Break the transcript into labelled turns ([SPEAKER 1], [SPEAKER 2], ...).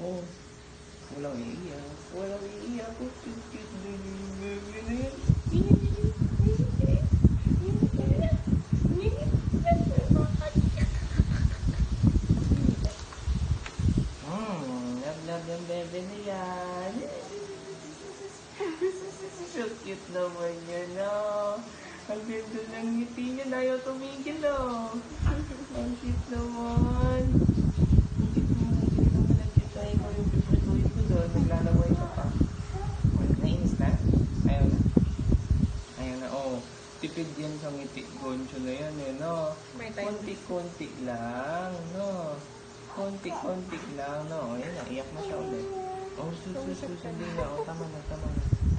[SPEAKER 1] Oh, walang iiyak. Walang iiyak. Oh, cute baby na yan. Love yung bebe na yan. So cute naman yun, no? Ang ganda ng ngiti niya na ayaw tumigil, no? Ang cute naman. Ang cute naman ang cute na ikaw yung pipretuin ko doon. Naglalaway ka pa. Nainis na? Ayaw na? Ayaw na, oh. Tipid yan sa ngiti. Goncho na yan, eh, no? Konti-konti lang, no? Konti-konti lang, no? Ayan na, iyak na siya ulit. Oh, sus, hindi na. Oh, tama na, tama na.